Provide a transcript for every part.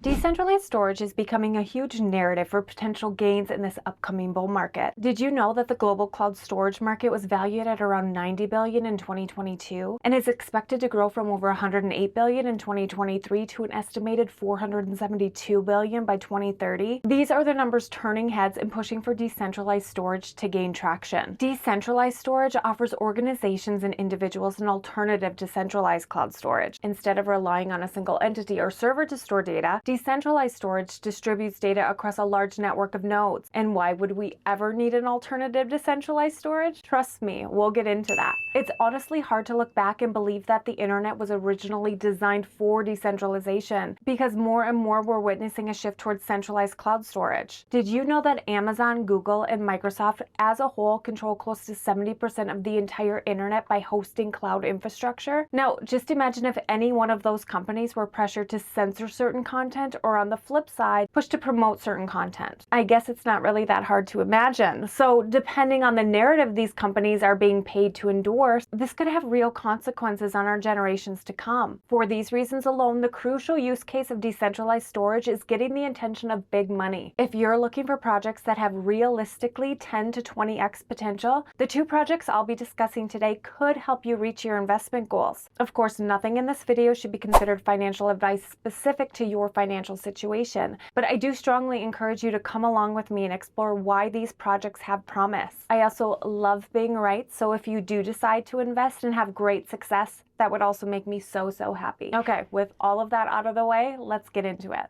Decentralized storage is becoming a huge narrative for potential gains in this upcoming bull market. Did you know that the global cloud storage market was valued at around $90 billion in 2022 and is expected to grow from over $108 billion in 2023 to an estimated $472 billion by 2030? These are the numbers turning heads and pushing for decentralized storage to gain traction. Decentralized storage offers organizations and individuals an alternative to centralized cloud storage. Instead of relying on a single entity or server to store data, decentralized storage distributes data across a large network of nodes. And why would we ever need an alternative to centralized storage? Trust me, we'll get into that. It's honestly hard to look back and believe that the internet was originally designed for decentralization, because more and more we're witnessing a shift towards centralized cloud storage. Did you know that Amazon, Google, and Microsoft as a whole control close to 70% of the entire internet by hosting cloud infrastructure? Now, just imagine if any one of those companies were pressured to censor certain content, or on the flip side, push to promote certain content. I guess it's not really that hard to imagine. So depending on the narrative these companies are being paid to endorse, this could have real consequences on our generations to come. For these reasons alone, the crucial use case of decentralized storage is getting the attention of big money. If you're looking for projects that have realistically 10 to 20x potential, the two projects I'll be discussing today could help you reach your investment goals. Of course, nothing in this video should be considered financial advice specific to your financial situation, but I do strongly encourage you to come along with me and explore why these projects have promise. I also love being right, so if you do decide to invest and have great success, that would also make me so happy. Okay, with all of that out of the way, let's get into it.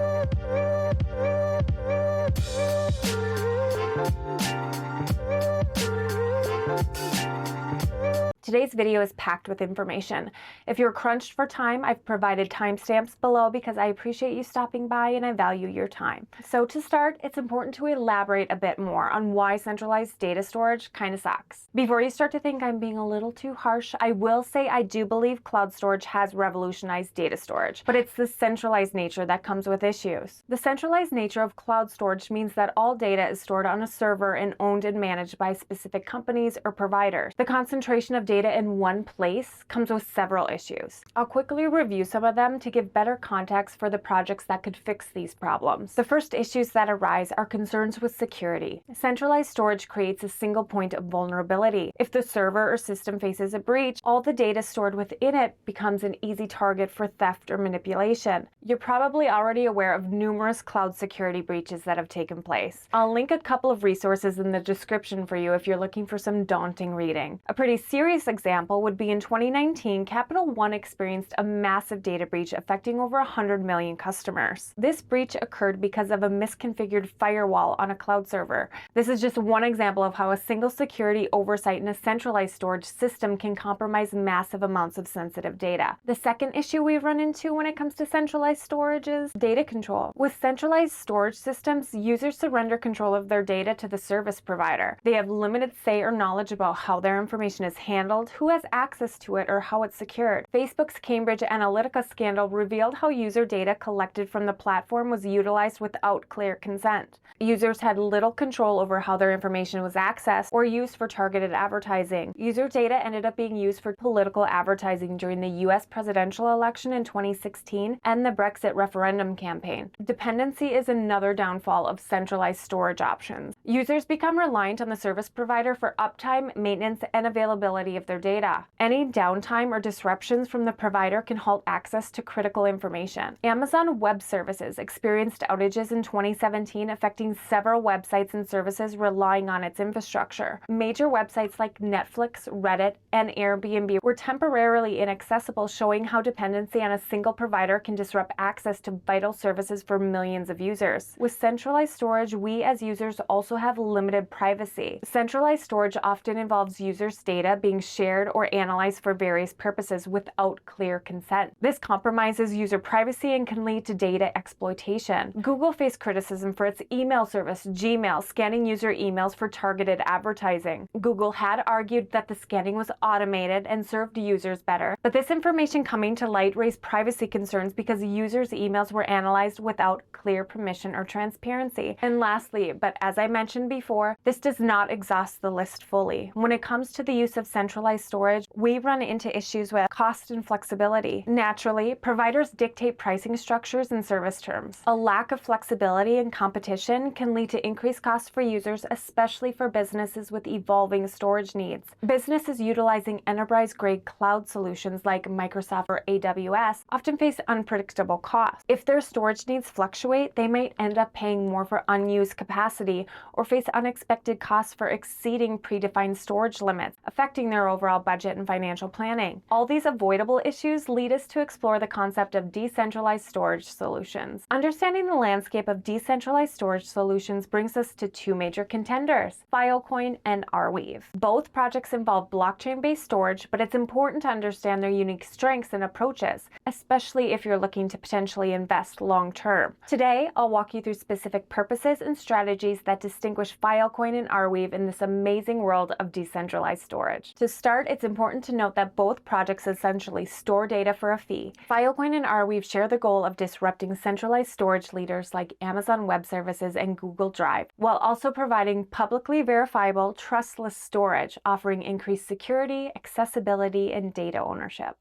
Today's video is packed with information. If you're crunched for time, I've provided timestamps below because I appreciate you stopping by and I value your time. So to start, it's important to elaborate a bit more on why centralized data storage kind of sucks. Before you start to think I'm being a little too harsh, I will say I do believe cloud storage has revolutionized data storage, but it's the centralized nature that comes with issues. The centralized nature of cloud storage means that all data is stored on a server and owned and managed by specific companies or providers. The concentration of data in one place comes with several issues. I'll quickly review some of them to give better context for the projects that could fix these problems. The first issues that arise are concerns with security. Centralized storage creates a single point of vulnerability. If the server or system faces a breach, all the data stored within it becomes an easy target for theft or manipulation. You're probably already aware of numerous cloud security breaches that have taken place. I'll link a couple of resources in the description for you if you're looking for some daunting reading. A pretty serious example would be in 2019, Capital One experienced a massive data breach affecting over 100 million customers. This breach occurred because of a misconfigured firewall on a cloud server. This is just one example of how a single security oversight in a centralized storage system can compromise massive amounts of sensitive data. The second issue we run into when it comes to centralized storage is data control. With centralized storage systems, users surrender control of their data to the service provider. They have limited say or knowledge about how their information is handled, who has access to it, or how it's secured. Facebook's Cambridge Analytica scandal revealed how user data collected from the platform was utilized without clear consent. Users had little control over how their information was accessed or used for targeted advertising. User data ended up being used for political advertising during the US presidential election in 2016 and the Brexit referendum campaign. Dependency is another downfall of centralized storage options. Users become reliant on the service provider for uptime, maintenance, and availability of their data. Any downtime or disruptions from the provider can halt access to critical information. Amazon Web Services experienced outages in 2017, affecting several websites and services relying on its infrastructure. Major websites like Netflix, Reddit, and Airbnb were temporarily inaccessible, showing how dependency on a single provider can disrupt access to vital services for millions of users. With centralized storage, we as users also have limited privacy. Centralized storage often involves users' data being shared or analyzed for various purposes without clear consent. This compromises user privacy and can lead to data exploitation. Google faced criticism for its email service, Gmail, scanning user emails for targeted advertising. Google had argued that the scanning was automated and served users better, but this information coming to light raised privacy concerns because users' emails were analyzed without clear permission or transparency. And lastly, but as I mentioned before, this does not exhaust the list fully. When it comes to the use of centralized decentralized storage, we run into issues with cost and flexibility. Naturally, providers dictate pricing structures and service terms. A lack of flexibility and competition can lead to increased costs for users, especially for businesses with evolving storage needs. Businesses utilizing enterprise-grade cloud solutions like Microsoft or AWS often face unpredictable costs. If their storage needs fluctuate, they might end up paying more for unused capacity or face unexpected costs for exceeding predefined storage limits, affecting their overall budget and financial planning. All these avoidable issues lead us to explore the concept of decentralized storage solutions. Understanding the landscape of decentralized storage solutions brings us to two major contenders, Filecoin and Arweave. Both projects involve blockchain-based storage, but it's important to understand their unique strengths and approaches, especially if you're looking to potentially invest long-term. Today, I'll walk you through specific purposes and strategies that distinguish Filecoin and Arweave in this amazing world of decentralized storage. To start, it's important to note that both projects essentially store data for a fee. Filecoin and Arweave share the goal of disrupting centralized storage leaders like Amazon Web Services and Google Drive, while also providing publicly verifiable, trustless storage, offering increased security, accessibility, and data ownership.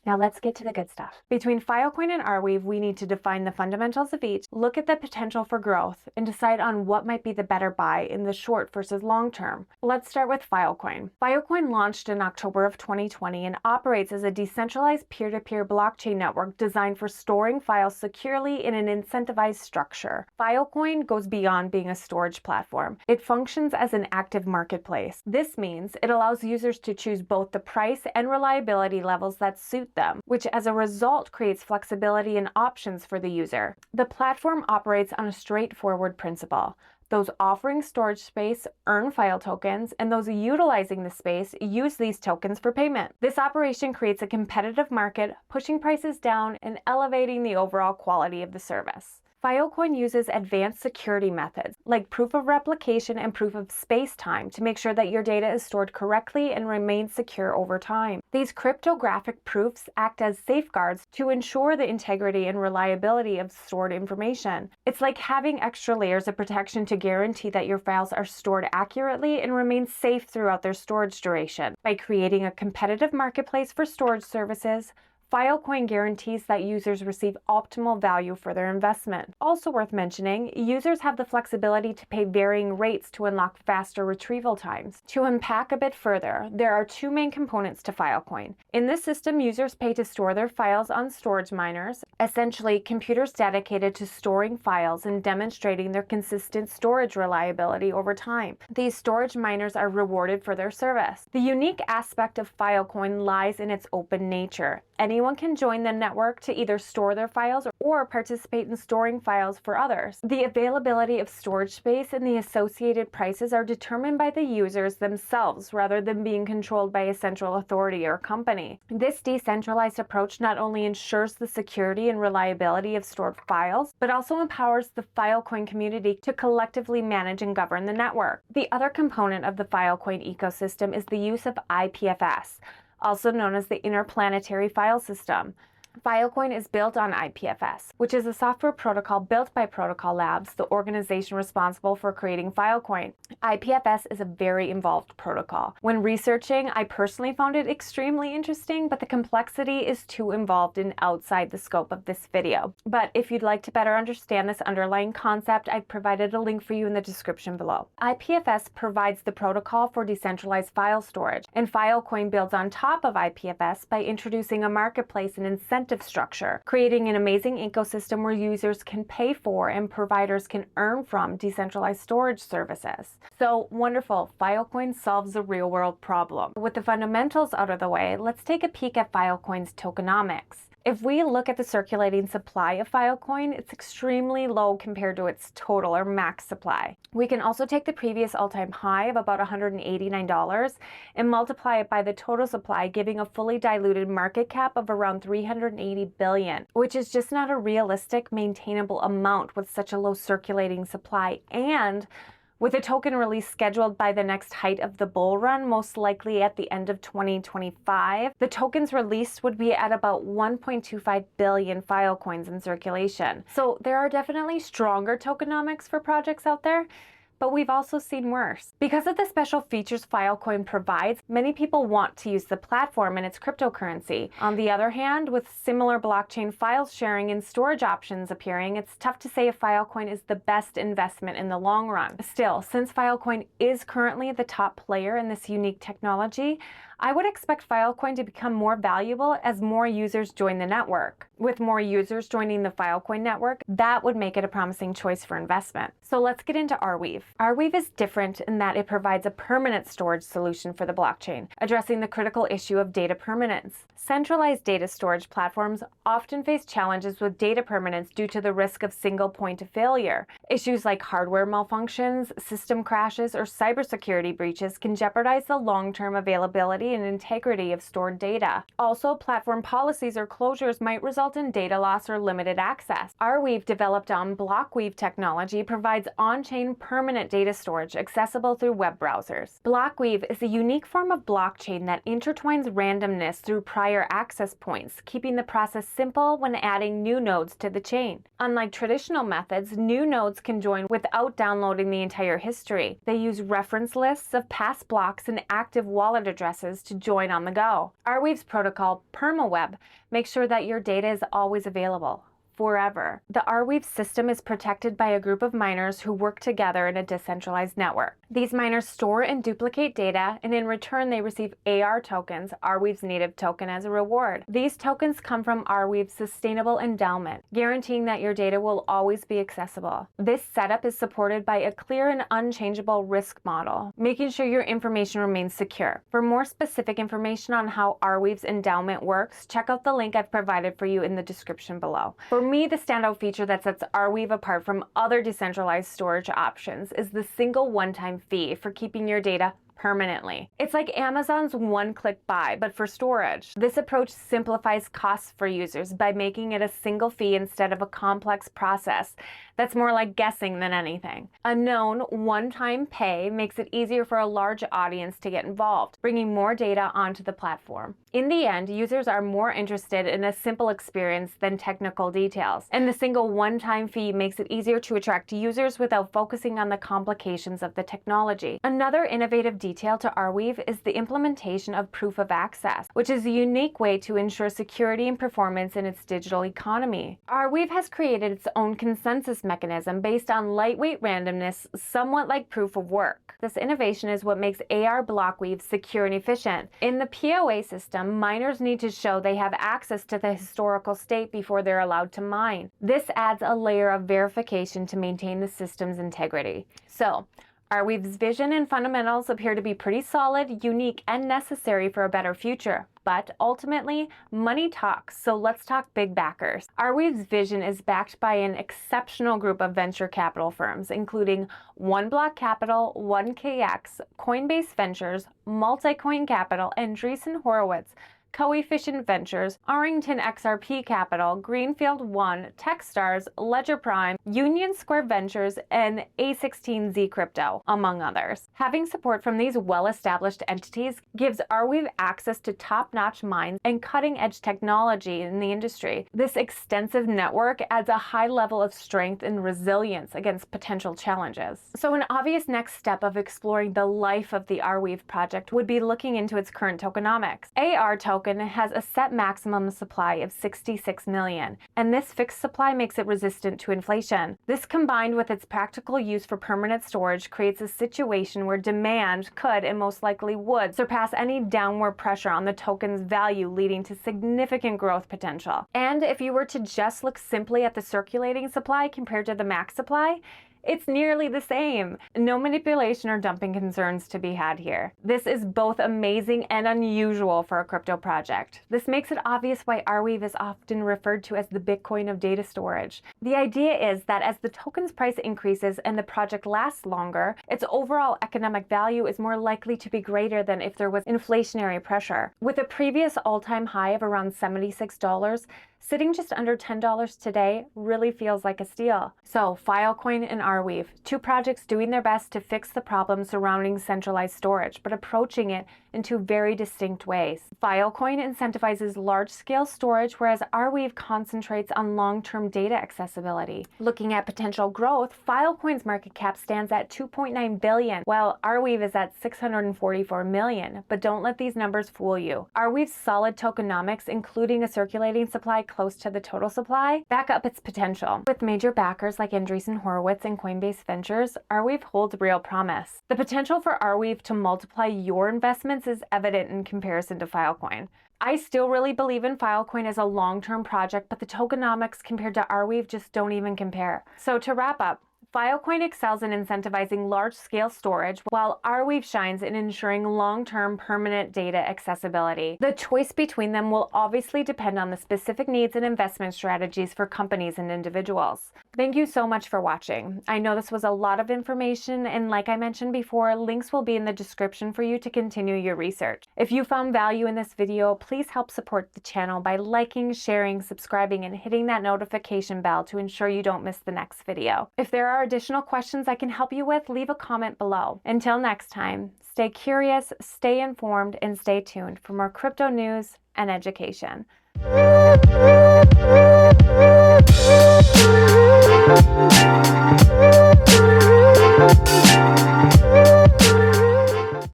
Now let's get to the good stuff. Between Filecoin and Arweave, we need to define the fundamentals of each, look at the potential for growth, and decide on what might be the better buy in the short versus long term. Let's start with Filecoin. Filecoin launched in October of 2020 and operates as a decentralized peer-to-peer blockchain network designed for storing files securely in an incentivized structure. Filecoin goes beyond being a storage platform. It functions as an active marketplace. This means it allows users to choose both the price and reliability levels that suit them, which as a result creates flexibility and options for the user. The platform operates on a straightforward principle. Those offering storage space earn file tokens, and those utilizing the space use these tokens for payment. This operation creates a competitive market, pushing prices down and elevating the overall quality of the service. Filecoin uses advanced security methods like proof of replication and proof of space-time to make sure that your data is stored correctly and remains secure over time. These cryptographic proofs act as safeguards to ensure the integrity and reliability of stored information. It's like having extra layers of protection to guarantee that your files are stored accurately and remain safe throughout their storage duration. By creating a competitive marketplace for storage services, Filecoin guarantees that users receive optimal value for their investment. Also worth mentioning, users have the flexibility to pay varying rates to unlock faster retrieval times. To unpack a bit further, there are two main components to Filecoin. In this system, users pay to store their files on storage miners, essentially computers dedicated to storing files and demonstrating their consistent storage reliability over time. These storage miners are rewarded for their service. The unique aspect of Filecoin lies in its open nature. Anyone can join the network to either store their files or participate in storing files for others. The availability of storage space and the associated prices are determined by the users themselves rather than being controlled by a central authority or company. This decentralized approach not only ensures the security and reliability of stored files, but also empowers the Filecoin community to collectively manage and govern the network. The other component of the Filecoin ecosystem is the use of IPFS, also known as the Interplanetary File System. Filecoin is built on IPFS, which is a software protocol built by Protocol Labs, the organization responsible for creating Filecoin. IPFS is a very involved protocol. When researching, I personally found it extremely interesting, but the complexity is too involved and outside the scope of this video. But if you'd like to better understand this underlying concept, I've provided a link for you in the description below. IPFS provides the protocol for decentralized file storage, and Filecoin builds on top of IPFS by introducing a marketplace and incentive structure, creating an amazing ecosystem where users can pay for and providers can earn from decentralized storage services. So wonderful, Filecoin solves a real-world problem. With the fundamentals out of the way, let's take a peek at Filecoin's tokenomics. If we look at the circulating supply of Filecoin, it's extremely low compared to its total or max supply. We can also take the previous all-time high of about $189 and multiply it by the total supply, giving a fully diluted market cap of around $380 billion, which is just not a realistic, maintainable amount with such a low circulating supply. And with a token release scheduled by the next height of the bull run, most likely at the end of 2025, the tokens released would be at about 1.25 billion Filecoins in circulation. So there are definitely stronger tokenomics for projects out there, but we've also seen worse. Because of the special features Filecoin provides, many people want to use the platform and its cryptocurrency. On the other hand, with similar blockchain file sharing and storage options appearing, it's tough to say if Filecoin is the best investment in the long run. Still, since Filecoin is currently the top player in this unique technology, I would expect Filecoin to become more valuable as more users join the network. With more users joining the Filecoin network, that would make it a promising choice for investment. So let's get into Arweave. Arweave is different in that it provides a permanent storage solution for the blockchain, addressing the critical issue of data permanence. Centralized data storage platforms often face challenges with data permanence due to the risk of single point of failure. Issues like hardware malfunctions, system crashes, or cybersecurity breaches can jeopardize the long-term availability and integrity of stored data. Also, platform policies or closures might result in data loss or limited access. Arweave, developed on Blockweave technology, provides on-chain permanent data storage accessible through web browsers. Blockweave is a unique form of blockchain that intertwines randomness through prior access points, keeping the process simple when adding new nodes to the chain. Unlike traditional methods, new nodes can join without downloading the entire history. They use reference lists of past blocks and active wallet addresses to join on the go. Arweave's protocol, Permaweb, makes sure that your data is always available, forever. The Arweave system is protected by a group of miners who work together in a decentralized network. These miners store and duplicate data, and in return they receive AR tokens, Arweave's native token, as a reward. These tokens come from Arweave's sustainable endowment, guaranteeing that your data will always be accessible. This setup is supported by a clear and unchangeable risk model, making sure your information remains secure. For more specific information on how Arweave's endowment works, check out the link I've provided for you in the description below. For me, the standout feature that sets Arweave apart from other decentralized storage options is the single one-time fee for keeping your data permanently. It's like Amazon's one-click buy, but for storage. This approach simplifies costs for users by making it a single fee instead of a complex process that's more like guessing than anything. A known one-time pay makes it easier for a large audience to get involved, bringing more data onto the platform. In the end, users are more interested in a simple experience than technical details, and the single one-time fee makes it easier to attract users without focusing on the complications of the technology. Another innovative detail to Arweave is the implementation of proof of access, which is a unique way to ensure security and performance in its digital economy. Arweave has created its own consensus mechanism based on lightweight randomness, somewhat like proof of work. This innovation is what makes AR Blockweave secure and efficient. In the POA system, miners need to show they have access to the historical state before they're allowed to mine. This adds a layer of verification to maintain the system's integrity. So, Arweave's vision and fundamentals appear to be pretty solid, unique, and necessary for a better future. But ultimately, money talks, so let's talk big backers. Arweave's vision is backed by an exceptional group of venture capital firms, including One Block Capital, 1KX, Coinbase Ventures, Multicoin Capital, Andreessen Horowitz, Coefficient Ventures, Arrington XRP Capital, Greenfield One, Techstars, Ledger Prime, Union Square Ventures, and A16Z Crypto, among others. Having support from these well-established entities gives Arweave access to top-notch mines and cutting-edge technology in the industry. This extensive network adds a high level of strength and resilience against potential challenges. So an obvious next step of exploring the life of the Arweave project would be looking into its current tokenomics. AR token has a set maximum supply of 66 million, and this fixed supply makes it resistant to inflation. This, combined with its practical use for permanent storage, creates a situation where demand could, and most likely would, surpass any downward pressure on the token's value, leading to significant growth potential. And if you were to just look simply at the circulating supply compared to the max supply, it's nearly the same. No manipulation or dumping concerns to be had here. This is both amazing and unusual for a crypto project. This makes it obvious why Arweave is often referred to as the Bitcoin of data storage. The idea is that as the token's price increases and the project lasts longer, its overall economic value is more likely to be greater than if there was inflationary pressure. With a previous all-time high of around $76, sitting just under $10 today really feels like a steal. So, Filecoin and Arweave, two projects doing their best to fix the problems surrounding centralized storage, but approaching it in two very distinct ways. Filecoin incentivizes large-scale storage, whereas Arweave concentrates on long-term data accessibility. Looking at potential growth, Filecoin's market cap stands at $2.9 billion, while Arweave is at $644 million. But don't let these numbers fool you. Arweave's solid tokenomics, including a circulating supply close to the total supply, back up its potential. With major backers like Andreessen Horowitz and Coinbase Ventures, Arweave holds real promise. The potential for Arweave to multiply your investments is evident in comparison to Filecoin. I still really believe in Filecoin as a long-term project, but the tokenomics compared to Arweave just don't even compare. So to wrap up, Filecoin excels in incentivizing large-scale storage, while Arweave shines in ensuring long-term permanent data accessibility. The choice between them will obviously depend on the specific needs and investment strategies for companies and individuals. Thank you so much for watching. I know this was a lot of information, and like I mentioned before, links will be in the description for you to continue your research. If you found value in this video, please help support the channel by liking, sharing, subscribing, and hitting that notification bell to ensure you don't miss the next video. If there are additional questions I can help you with, leave a comment below. Until next time, stay curious, stay informed, and stay tuned for more crypto news and education.